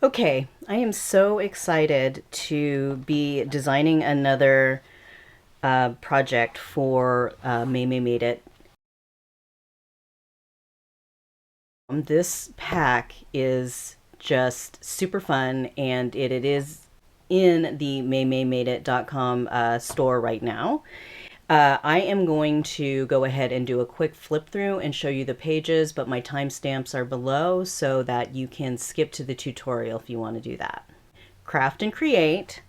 Okay, I am so excited to be designing another project for Maymay Made It. This pack is just super fun, and it is in the maymaymadeit.com store right now. I am going to go ahead and do a quick flip through and show you the pages, but my timestamps are below so that you can skip to the tutorial if you want to do that. Craft and Create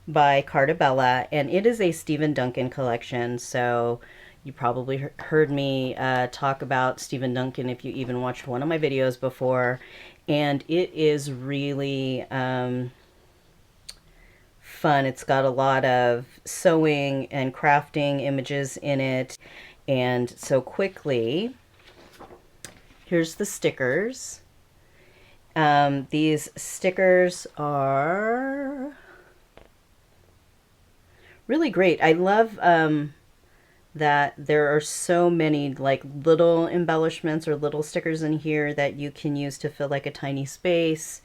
by Carta, and it is a Steven Duncan collection. So you probably heard me talk about Steven Duncan if you even watched one of my videos before, and it is really fun. It's got a lot of sewing and crafting images in it. And so quickly, here's the stickers. These stickers are really great. I love that there are so many like little embellishments or little stickers in here that you can use to fill like a tiny space.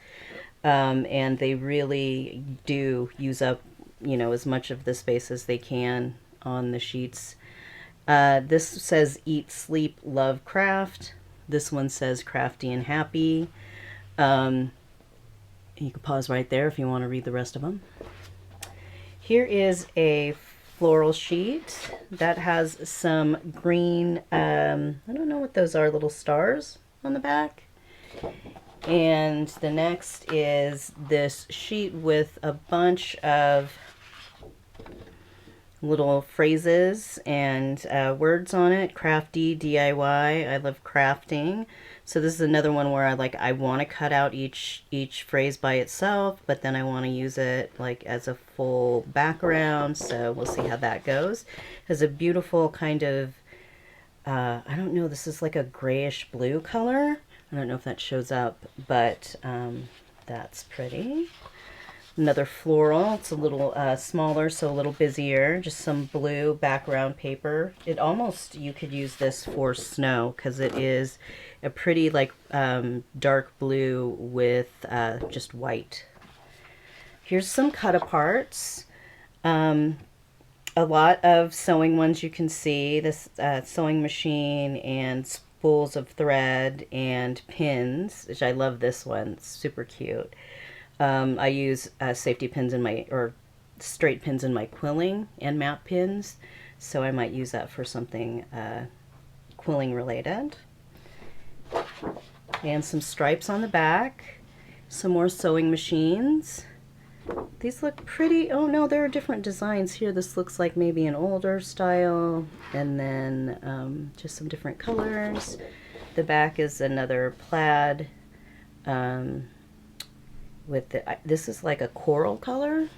And they really do use up, as much of the space as they can on the sheets. This says Eat, Sleep, Love, Craft. This one says Crafty and Happy. You can pause right there if you want to read the rest of them. Here is a floral sheet that has some green, I don't know what those are, little stars on the back. And the next is this sheet with a bunch of little phrases and words on it. Crafty, DIY. I love crafting. So this is another one where I want to cut out each phrase by itself, but then I want to use it like as a full background. So we'll see how that goes. It has a beautiful kind of I don't know, this is like a grayish blue color. I don't know if that shows up, but that's pretty. Another floral. It's a little smaller, so a little busier. Just some blue background paper. It almost, you could use this for snow because it is a pretty like dark blue with just white. Here's some cut aparts. A lot of sewing ones you can see. This sewing machine and spools of thread and pins, which I love this one. It's super cute. I use safety pins in my, or straight pins in my quilling and map pins, so I might use that for something quilling related. And some stripes on the back. Some more sewing machines. These look pretty. Oh no, there are different designs here. This looks like maybe an older style, and then just some different colors. The back is another plaid with this is like a coral color.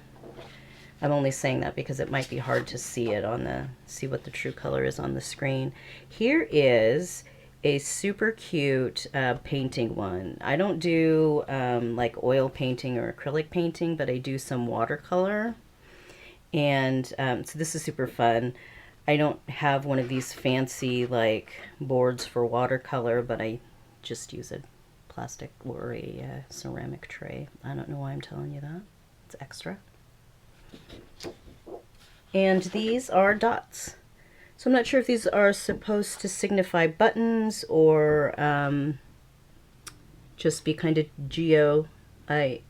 I'm only saying that because it might be hard to see it on see what the true color is on the screen. Here is a super cute painting one. I don't do like oil painting or acrylic painting, but I do some watercolor. And so this is super fun. I don't have one of these fancy like boards for watercolor, but I just use a plastic or a ceramic tray. I don't know why I'm telling you that. It's extra. And these are dots. So I'm not sure if these are supposed to signify buttons or just be kind of geo. They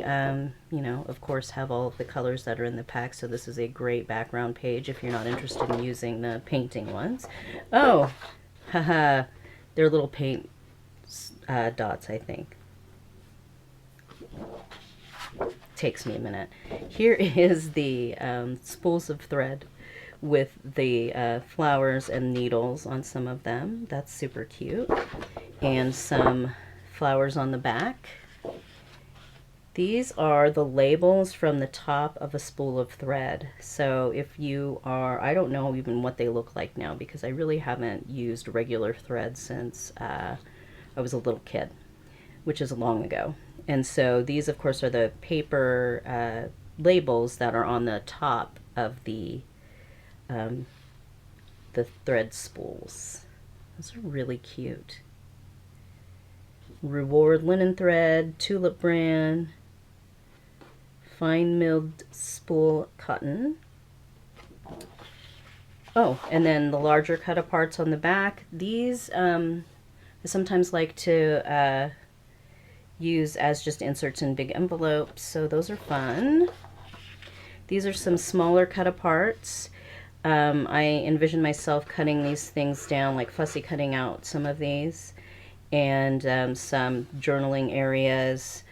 of course have all of the colors that are in the pack, so this is a great background page if you're not interested in using the painting ones. Oh, haha, they're little paint dots, I think. Takes me a minute. Here is the spools of thread with the flowers and needles on some of them. That's super cute. And some flowers on the back. These are the labels from the top of a spool of thread. So if you are, I don't know even what they look like now because I really haven't used regular thread since I was a little kid, which is long ago. And so these, of course, are the paper labels that are on the top of the thread spools. Those are really cute. Reward linen thread, tulip bran, fine milled spool cotton. Oh, and then the larger cut aparts on the back. These I sometimes like to use as just inserts in big envelopes, so those are fun. These are some smaller cut aparts. I envision myself cutting these things down, like fussy cutting out some of these, and some journaling areas.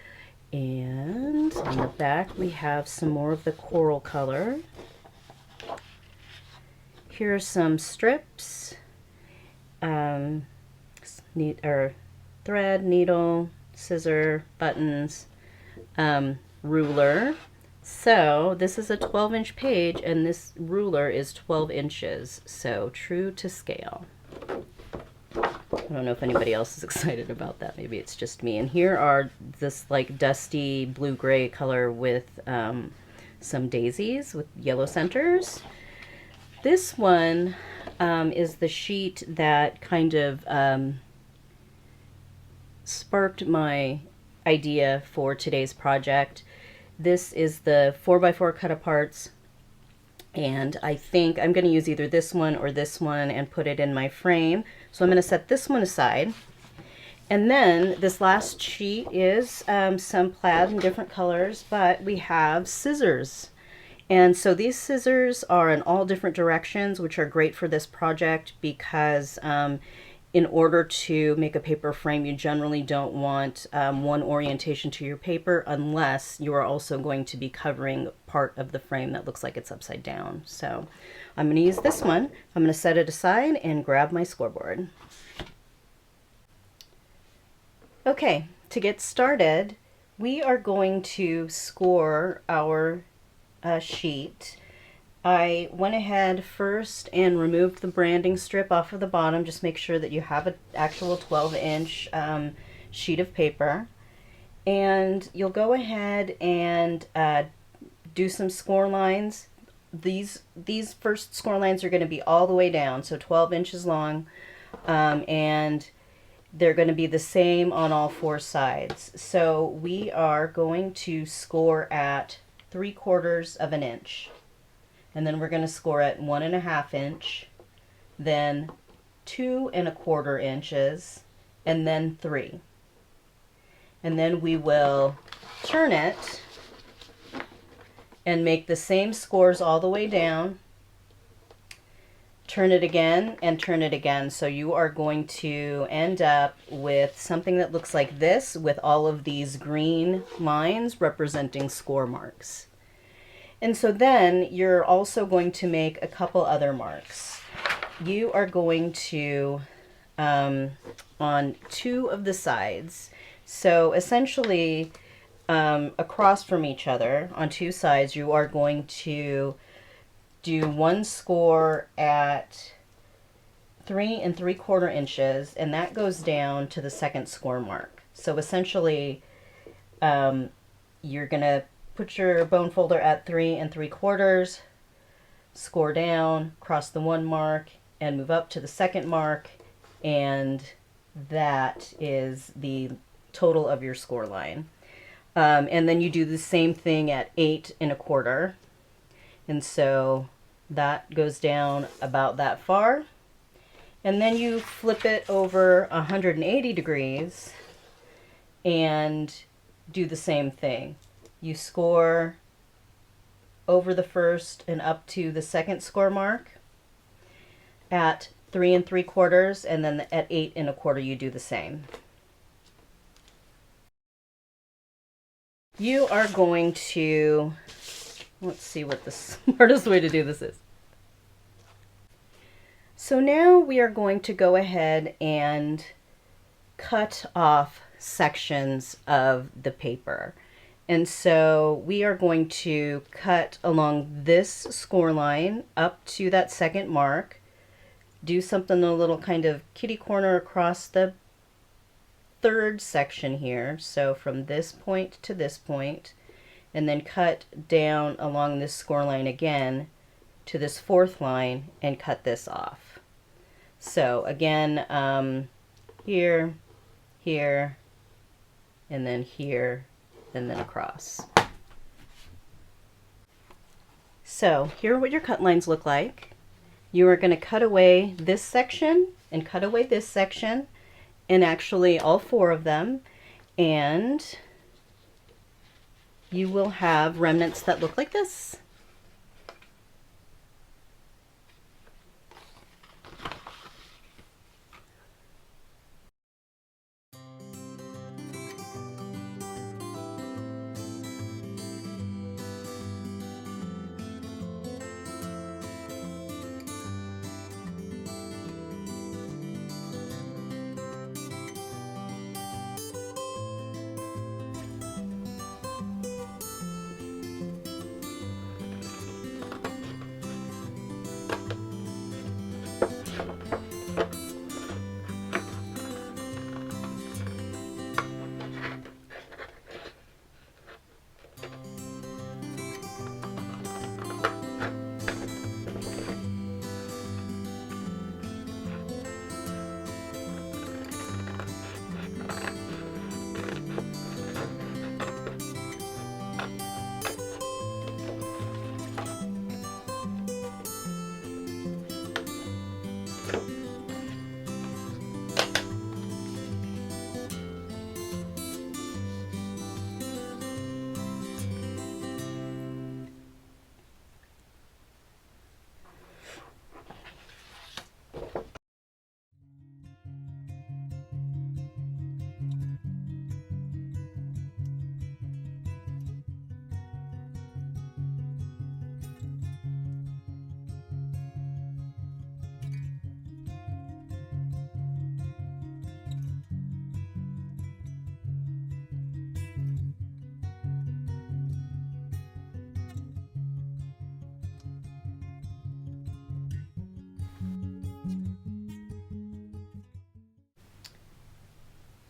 And on the back we have some more of the coral color. Here are some strips, thread, needle, scissor, buttons, ruler. So this is a 12-inch page, and this ruler is 12 inches, so true to scale. I don't know if anybody else is excited about that. Maybe it's just me. And here are this like dusty blue-gray color with some daisies with yellow centers. This one is the sheet that kind of sparked my idea for today's project. This is the 4x4 cut aparts, and I think I'm going to use either this one or this one and put it in my frame. So I'm going to set this one aside. And then this last sheet is some plaid in different colors, but we have scissors. And so these scissors are in all different directions, which are great for this project because in order to make a paper frame, you generally don't want one orientation to your paper unless you are also going to be covering part of the frame that looks like it's upside down. So I'm going to use this one. I'm going to set it aside and grab my scoreboard. Okay, to get started, we are going to score our sheet. I went ahead first and removed the branding strip off of the bottom. Just make sure that you have an actual 12-inch sheet of paper. And you'll go ahead and do some score lines. These first score lines are going to be all the way down, so 12 inches long. And they're going to be the same on all four sides. So we are going to score at 3/4 of an inch. And then we're going to score at 1.5 inch, then 2.25 inches, and then 3. And then we will turn it and make the same scores all the way down. Turn it again and turn it again. So you are going to end up with something that looks like this, with all of these green lines representing score marks. And so then you're also going to make a couple other marks. You are going to, on 2 of the sides, so essentially across from each other on 2 sides, you are going to do one score at 3 3/4 inches, and that goes down to the second score mark. So essentially, you're going to put your bone folder at 3 3/4, score down, cross the 1 mark, and move up to the second mark, and that is the total of your score line. And then you do the same thing at 8 1/4, and so that goes down about that far. And then you flip it over 180 degrees and do the same thing. You score over the first and up to the second score mark at 3 3/4, and then at 8 1/4 you do the same. You are going to, let's see what the smartest way to do this is. So now we are going to go ahead and cut off sections of the paper. And so we are going to cut along this score line up to that second mark, do something a little kind of kitty corner across the third section here, so from this point to this point, and then cut down along this score line again to this fourth line and cut this off. So again, here, here, and then here, and then across. So here are what your cut lines look like. You are going to cut away this section and cut away this section, and actually all 4 of them, and you will have remnants that look like this.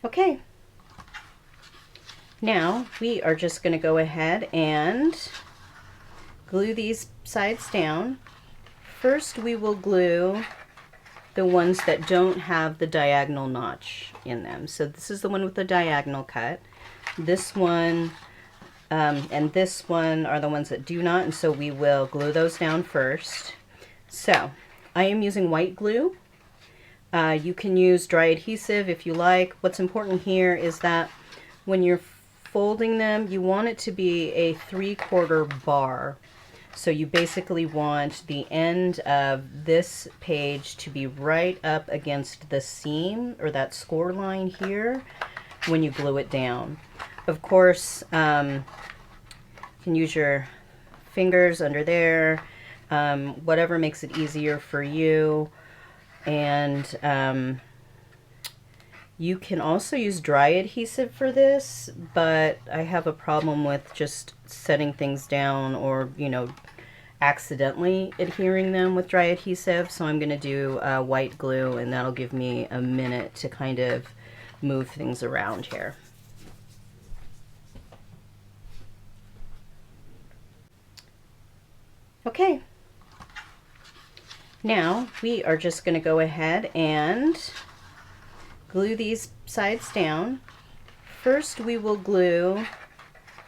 Okay, now we are just going to go ahead and glue these sides down. First we will glue the ones that don't have the diagonal notch in them. So this is the one with the diagonal cut. This one and this one are the ones that do not, and so we will glue those down first. So I am using white glue. You can use dry adhesive if you like. What's important here is that when you're folding them, you want it to be a 3/4 bar. So you basically want the end of this page to be right up against the seam or that score line here when you glue it down. Of course, you can use your fingers under there, whatever makes it easier for you. And you can also use dry adhesive for this, but I have a problem with just setting things down or, you know, accidentally adhering them with dry adhesive. So I'm going to do white glue, and that'll give me a minute to kind of move things around here. Okay. Now we are just going to go ahead and glue these sides down. First we will glue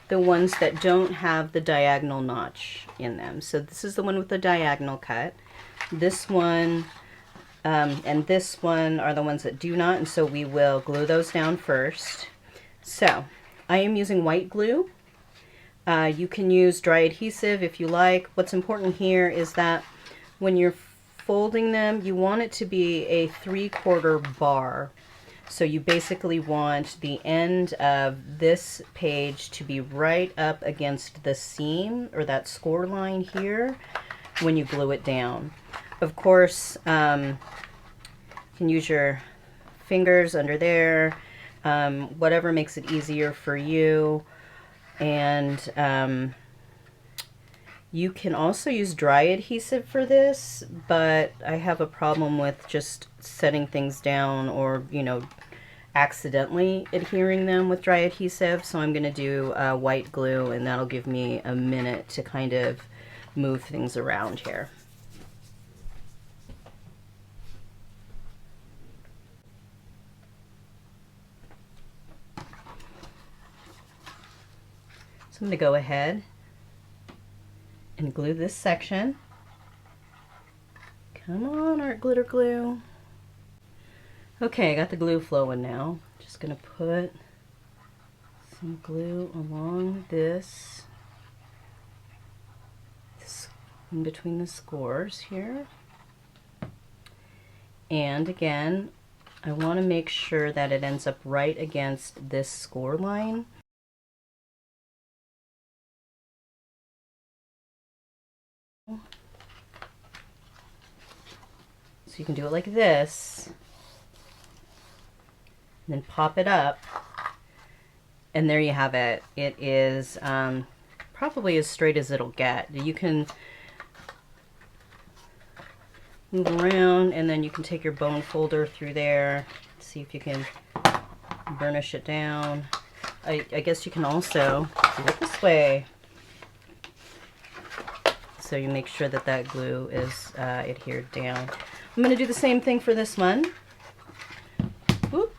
the ones that don't have the diagonal notch in them. So this is the one with the diagonal cut. This one and this one are the ones that do not, and so we will glue those down first. So I am using white glue. You can use dry adhesive if you like. What's important here is that when you're folding them, you want it to be a 3/4 bar. So you basically want the end of this page to be right up against the seam or that score line here when you glue it down. Of course, you can use your fingers under there, whatever makes it easier for you. And you can also use dry adhesive for this, but I have a problem with just setting things down or, you know, accidentally adhering them with dry adhesive. So I'm going to do white glue, and that'll give me a minute to kind of move things around here. So I'm going to go ahead and glue this section. Come on, art glitter glue. Okay, I got the glue flowing now. Just going to put some glue along this in between the scores here. And again, I want to make sure that it ends up right against this score line. So you can do it like this, and then pop it up, and there you have it. It is probably as straight as it'll get. You can move around, and then you can take your bone folder through there, see if you can burnish it down. I guess you can also do it this way, so you make sure that that glue is adhered down. I'm going to do the same thing for this one. Whoop.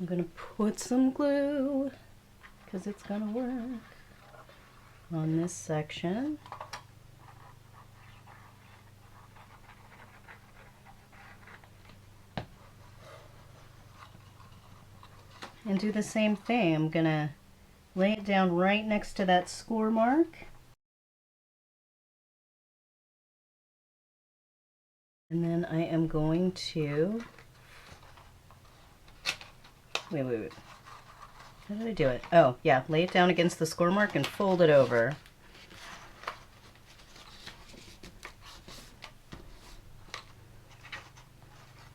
I'm going to put some glue, because it's going to work, on this section. And do the same thing. I'm going to lay it down right next to that score mark. And then I am going to, wait. How did I do it? Oh, yeah, lay it down against the score mark and fold it over.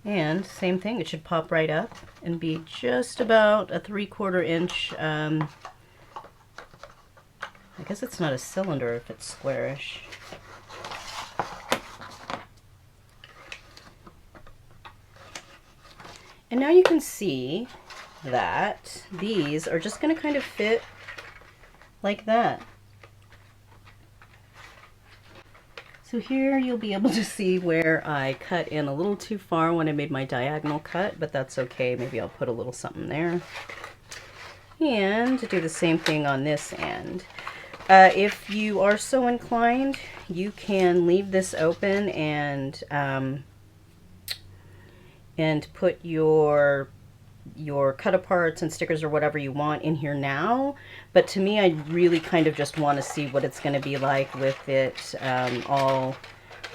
And same thing, it should pop right up and be just about a 3/4 inch, I guess it's not a cylinder if it's squarish. And now you can see that these are just going to kind of fit like that. So here you'll be able to see where I cut in a little too far when I made my diagonal cut, but that's okay. Maybe I'll put a little something there. And do the same thing on this end. If you are so inclined, you can leave this open and put your cut aparts and stickers or whatever you want in here now, but to me I really kind of just want to see what it's going to be like with it all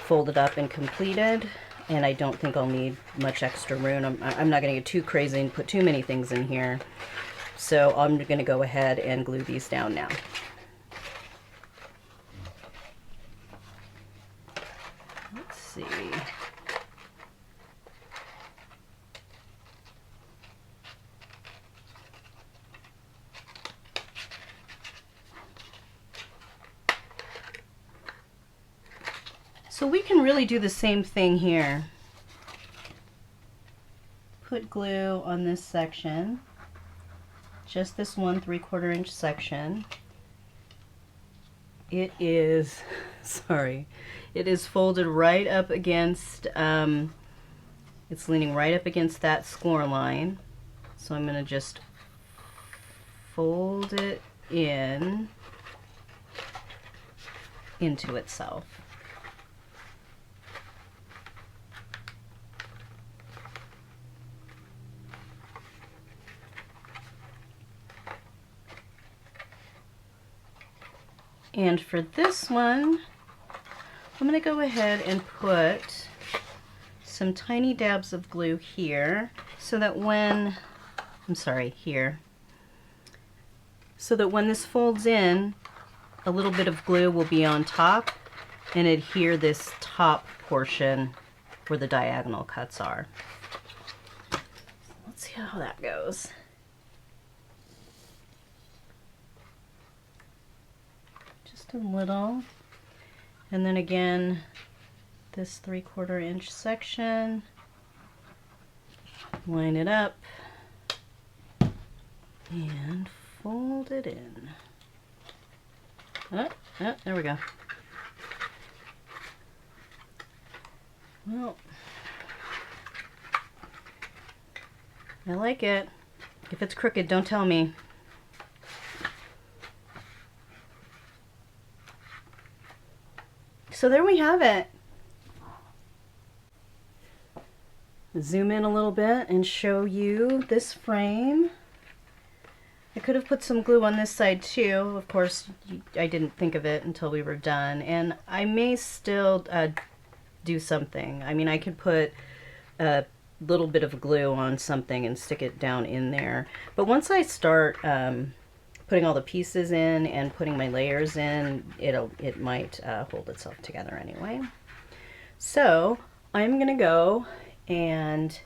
folded up and completed, and I don't think I'll need much extra room. I'm not going to get too crazy and put too many things in here, so I'm going to go ahead and glue these down now. Let's see. So we can really do the same thing here. Put glue on this section, just this 1 3/4 inch section. It is, sorry, it is folded right up against, it's leaning right up against that score line. So I'm going to just fold it into itself. And for this one, I'm going to go ahead and put some tiny dabs of glue here so that when, here, so that when this folds in, a little bit of glue will be on top and adhere this top portion where the diagonal cuts are. Let's see how that goes. A little, and then again this 3/4 inch section, line it up and fold it in. There we go. Well, I like it. If it's crooked, don't tell me. So there we have it. Zoom in a little bit and show you this frame. I could have put some glue on this side too. Of course, I didn't think of it until we were done. And I may still do something. I mean, I could put a little bit of glue on something and stick it down in there. But once I start putting all the pieces in and putting my layers in, it might hold itself together anyway. So I'm gonna go and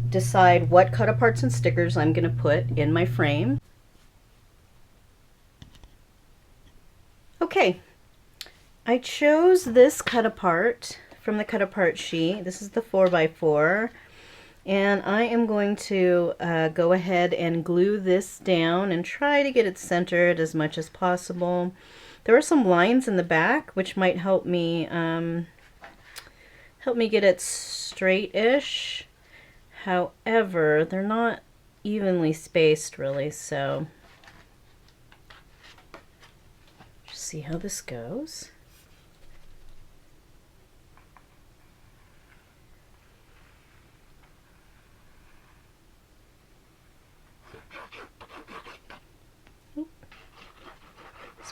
decide what cut-aparts and stickers I'm gonna put in my frame. Okay, I chose this cut-apart from the cut-apart sheet. This is the 4x4. And I am going to go ahead and glue this down and try to get it centered as much as possible. There are some lines in the back which might help me get it straight-ish. However, they're not evenly spaced really, so just see how this goes.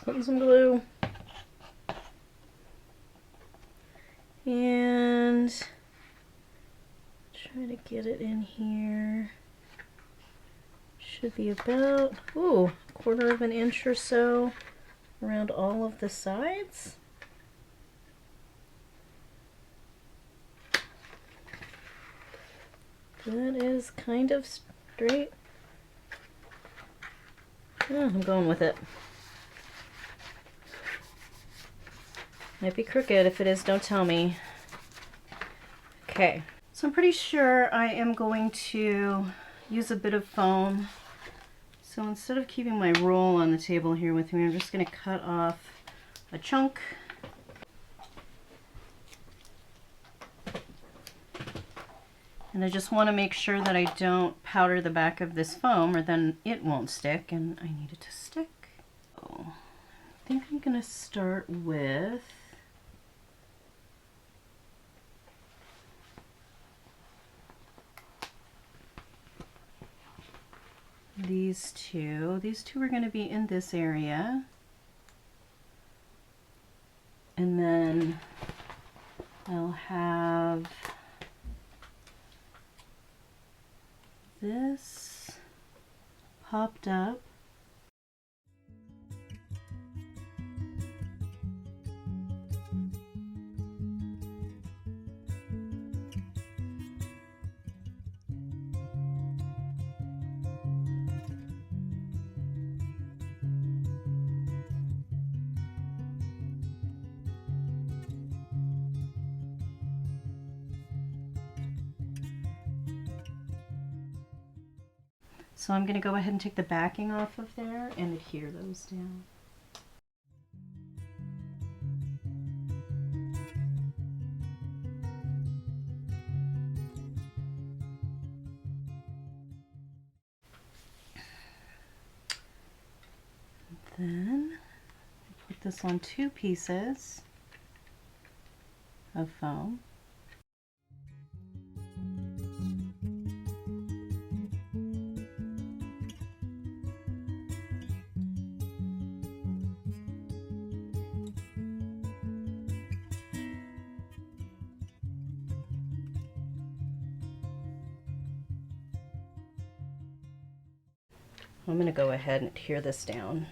Putting some glue and try to get it in here. Should be about a quarter of an inch or so around all of the sides. That is kind of straight. Oh, I'm going with it. Might be crooked. If it is, don't tell me. Okay, so I'm pretty sure I am going to use a bit of foam. So instead of keeping my roll on the table here with me, I'm just going to cut off a chunk. And I just want to make sure that I don't powder the back of this foam, or then it won't stick, and I need it to stick. So I think I'm going to start with these two. These two are going to be in this area. And then I'll have this popped up. So I'm going to go ahead and take the backing off of there and adhere those down. Then I put this on 2 pieces of foam. I'm going to go ahead and adhere this down.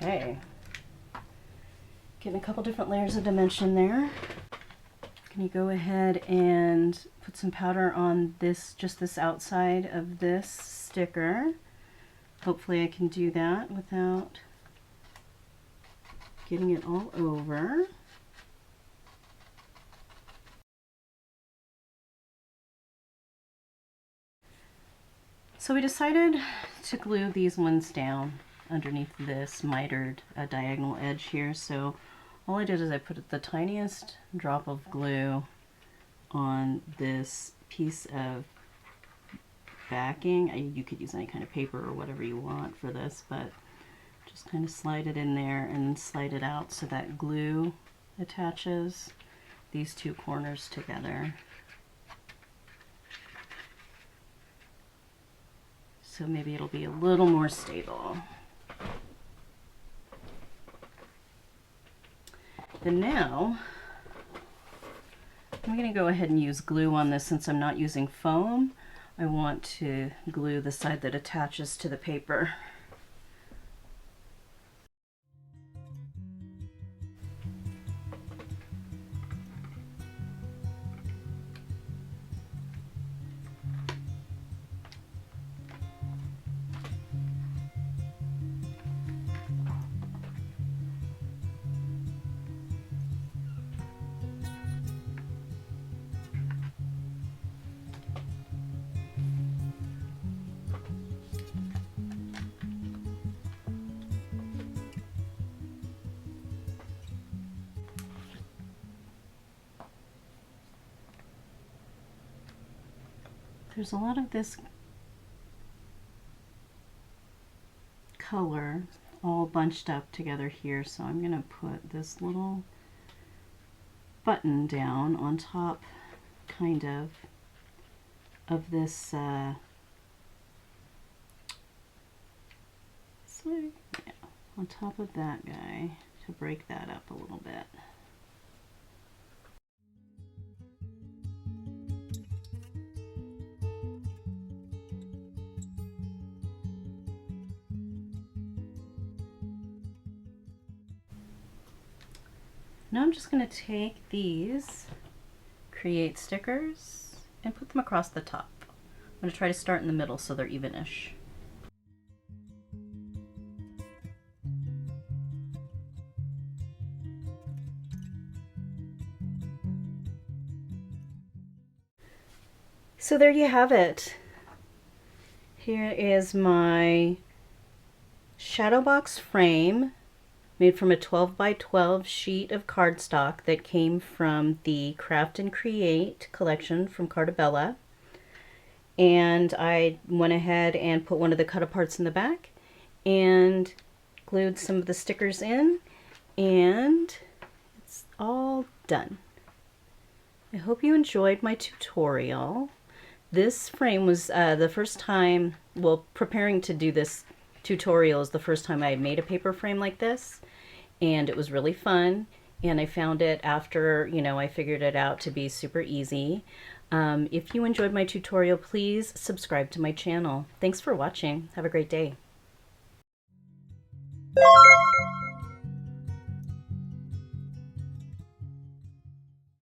Okay, getting a couple different layers of dimension there. Can you go ahead and put some powder on this, just this outside of this sticker? Hopefully I can do that without getting it all over. So we decided to glue these ones down underneath this mitered diagonal edge here. So all I did is I put the tiniest drop of glue on this piece of backing. You could use any kind of paper or whatever you want for this, but just kind of slide it in there and then slide it out so that glue attaches these two corners together. So maybe it'll be a little more stable. And now I'm going to go ahead and use glue on this. Since I'm not using foam, I want to glue the side that attaches to the paper. There's a lot of this color all bunched up together here, so I'm going to put this little button down on top, kind of this so yeah, on top of that guy to break that up a little bit. Now I'm just going to take these create stickers and put them across the top. I'm going to try to start in the middle so they're even-ish. So there you have it. Here is my shadow box frame made from a 12 by 12 sheet of cardstock that came from the Craft and Create collection from Carta. And I went ahead and put one of the cut-aparts in the back and glued some of the stickers in, and it's all done. I hope you enjoyed my tutorial. This frame was the first time, well, preparing to do this tutorial is the first time I made a paper frame like this, and it was really fun, and I found it after, you know, I figured it out to be super easy. If you enjoyed my tutorial, please subscribe to my channel. Thanks for watching. Have a great day.